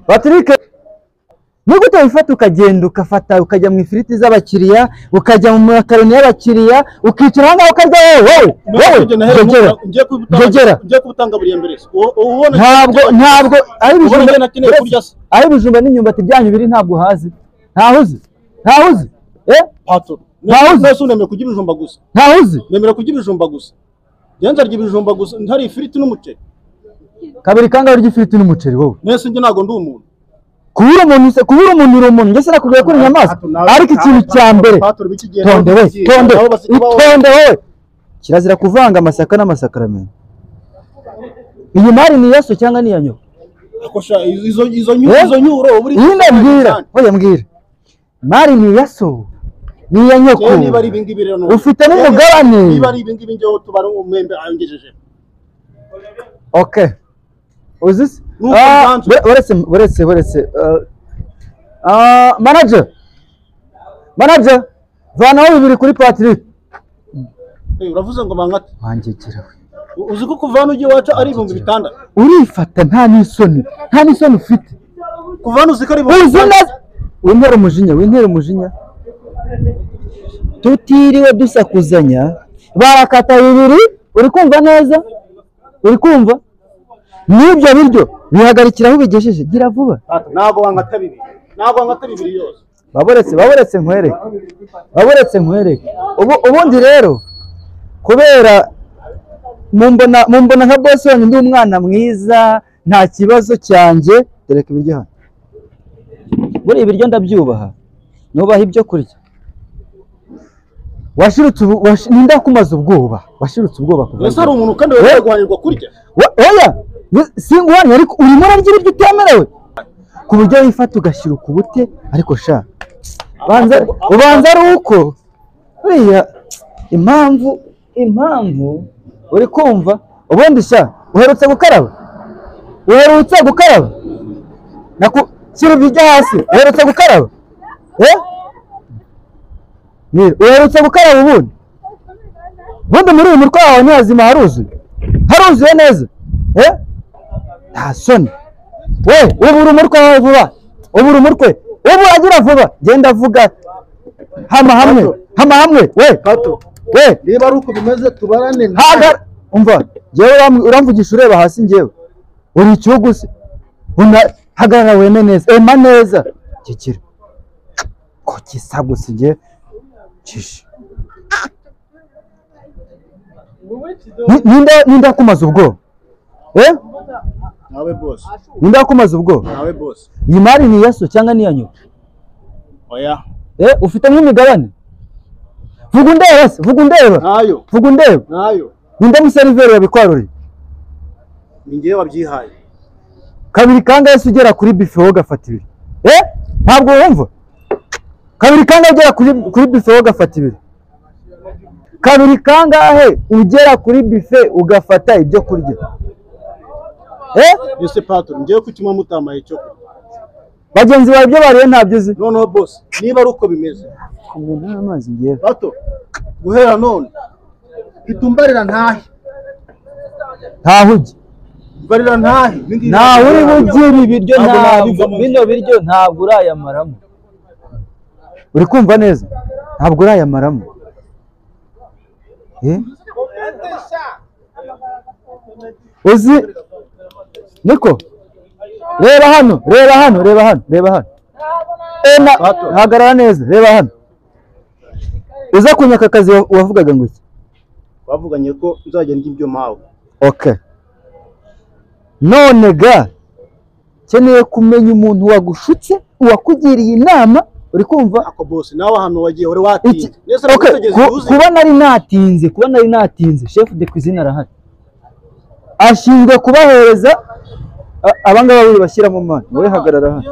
Patrick nugute wifata ukagenda ukajya mu ifiriti z'abakiriya ukajya mu makaroni y'abakiriya ukicara hano ukarya wowe ngiye kubutanga buri mbere ntabwo ari bijumba n'inyumbati byanyu biri ntabwo hazi ntahuzi Pato ntahuzi unemera kujya ibijumba gusa ntahuzi nemera kujya ibijumba gusa genza arya ibijumba gusa ntari ifiriti n'umuceri kabiri kangahe urya ifiriti n'umuceri wowe nese nge ntago ndi umuntu kubura umuntu uri umuntu ngese nakubwiye ko uri inyamaswa ariko ikintu cya mbere tonde wowe kirazira kuvanga amasaka n'amasakaramentu iyi mari ni yaso cyangwa ni yanyo akosha izo nyuro buri mbwira mari ni yaso ni yanyoko niba ari ibingibi rero ufite n'umugabane niba ari ibingibi ngewe tubara umwembe angejeje okay uzis Uretse manager vanaho bibiri kuri Patrick uravuze ngo bankate wangekera uzi ko kuvana ugiye waca ari 600 urifata nta n'isoni ufite kuvana uzi ko ari wintera umujinya tutiriwe dusakuzanya barakata bibiri uri kumva neza uri kumva nibyo biryo bihagarikira aho bigejeje gira vuba ntago wankata bibiri yose baboretse nkwereke ubundi rero kubera mumbona nka boss wanyu ndi umwana mwiza nta kibazo cyanjye tereka ibiryo hano buri ibiryo ndabyubaha nubaha ibyo kurya ninda kumaza ubwoba washirutse ubwoba kuva ese ari umuntu kandi wewe guhanirwa kurya oya singuhanye ariko urimo urarya ibiryo utemerewe ku buryo wifata ugashyira ukubute ariko sha ubanza ari uko buriya impamvu uri kumva ubundi sha uherutse gukaraba shyira ibiryo hasi uherutse gukaraba uherutse gukaraba ubundi muri uyu mutwe wawe ntihazima haruzuye neza nta soni ubura umutwe wawe vuba agira vuba genda vuga hama hamwe niba ari uko bimeze tubarane umva njyewe uramvugisha ureba hasi njyewe uri icyugu se hagarara weme neza ema neza kikira ko gisa gusa njye kishi ninda kumaza ubwo nawe boss ninda kumaza ubwo nawe boss iyi mari ni yaso cyangwa ni yanyo oya ufite nk'imigabane vuga undeba nayo ninde museriveri yabikwaruriye ni ngewe wabyihaye kabiri kangahe ugera kuri bife wowe gafata ibiri ntabwo wumva kabiri kangahe ugera kuri bife wowe gafata ibiri kabiri kangahe ugera kuri bife ugafata ibyo kurya ese Pato ngiye kutuma mutamaye cyo bagenzi bawe ibyo bariye ntabyo uzi noneho boss niba ari uko bimeze nta amazi ngiye Pato guhera none itumbarira ntahe ntahuge mbarira ntahe ntawe uri bugira ibiryo bino biryo ntabwo urayamaramo uri kumva neza ntabwo urayamaramo uzi niko reba hano hagarara neza reba hano uza kunyaka akazi wavugaga ngo iki bavuganye ko uzajya ndya ibyo mpawe okay none ga keneye kumenya umuntu wagushutse uwakugiriye inama uri kumva ako boss nawe hano wagiye uri watinze kuba nari natinze chef de cuisine arahari ashinzwe kubahereza abangaba babiri bashyiramo mani wowe hagarara hano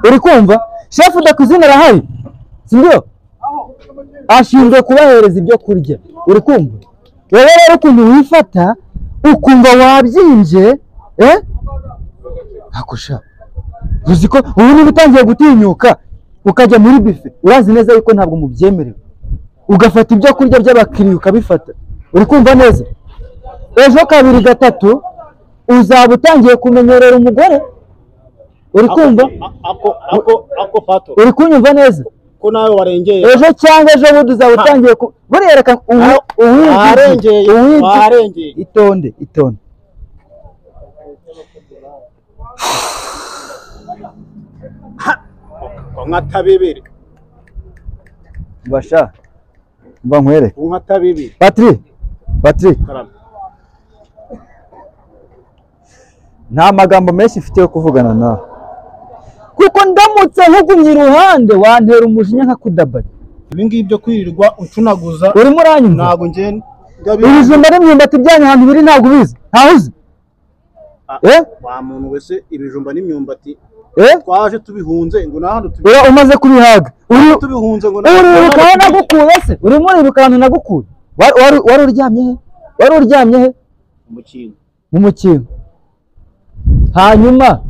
uri kumva chef de cuisine arahari sindio ashinzwe kubahereza ibyo kurya uri kumva wowe rero ukuntu wifata ukumva wabyimbye akusha uzi ko ubu niba utangiye gutinyuka ukajya muri bife urazi neza yuko ntabwo mubyemerewe ugafata ibyo kurya by'abakiriya ukabifata uri kumva neza ejo kabiri gatatu uzaba utangiye kumenyerera umugore. Uri kumva? ako pato Uri kunyumva neza? ko nawe warengeye Ejo cyangwa ejo bundi uzaba utangiye buriya reka warengeye itonde unkata bibiri basha mba nkwereke unkata bibiri Patrick nta magambo menshi mfite yo kuvugana nawe kuko ndamutse nkugumye iruhande wantera umujinya nka kudabari. Ibi ngibi byo kwirirwa uncunaguza urimo uranyumva ntabwo ngenda ibijumba n'imyumbati byanyu ahantu biri ntabwo ubizi ntaho uzi wa muntu wese ibijumba n'imyumbati twaje tubihunze ngo nahandi umaze kubihaga tubihunze ngo uribuka aho nagukuye se urimo uribuka ahantu nagukuye wari uryamye he mu mukingo hanyuma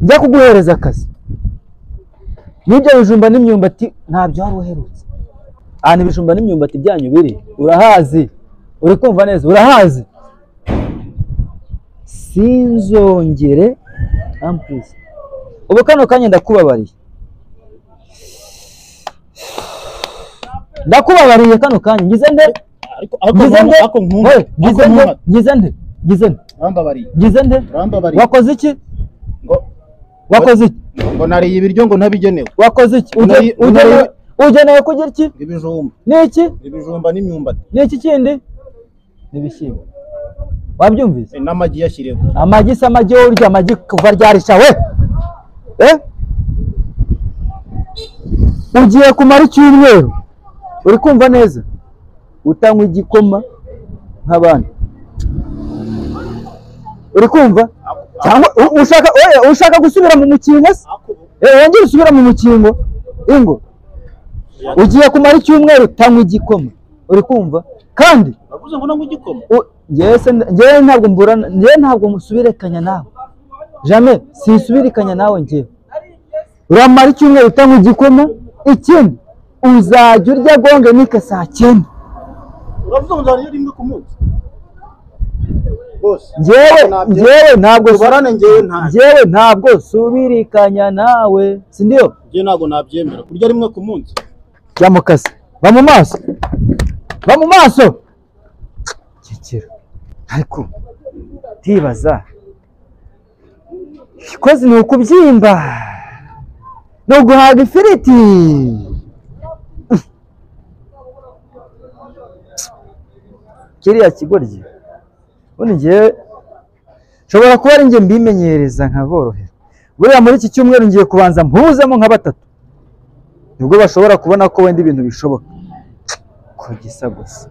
njya kuguhereza akazi n'ibyo bijumba n'imyumbati ntabyo wari uherutse ahantu ibijumba n'imyumbati byanyu biri urahazi. Uri kumva neza? Urahazi. Sinzongere amprise ubu kano kanya ndakubabariye kano kanya ngize nde wakoze iki ngo nariye ibiryo ngo ntabigenewe wakoze iki ugenewe kugira iki ibijumba n'iki ibijumba n'imyumbati n'iki kindi n'ibishyimbo wabyumvise n'amagi yashyireho amagi se amagi urya amagi kuva ryarisha we ugiye kumara icyumweru uri kumva neza utanywa igikoma nk'abandi uri kumva cyangwa ushaka gusubira mu mukingo se wongere usubira mu mukingo ingo ugiye kumara icyumweru utanywa igikoma uri kumva kandi bavuze ngo nanywa igikoma njyewe ntabwo musubirekanya nawe jamais sinsubirikanya nawe njyewe uramara icyumweru utanywa igikoma ikindi uzajya urya gonge nike saa 9 uravuze ngo nzarya rimwe ku munsi njyewe ntabwo subirikanya nawe si ndio njye ntabwo nabyemera kurya rimwe ku munsi jya mu kazi va mu maso kikira ariko ndibaza ikozi ni ukubyimba no guhaga ifiriti kiriya kigoryi ubundi njyewe nshobora kuba ari njye mbimenyereza nkaborohera buriya muri iki cyumweru ngiye kubanza mpuzemo nka 3 nibwo bashobora kubona ko wenda ibintu bishoboka ko gisa gusa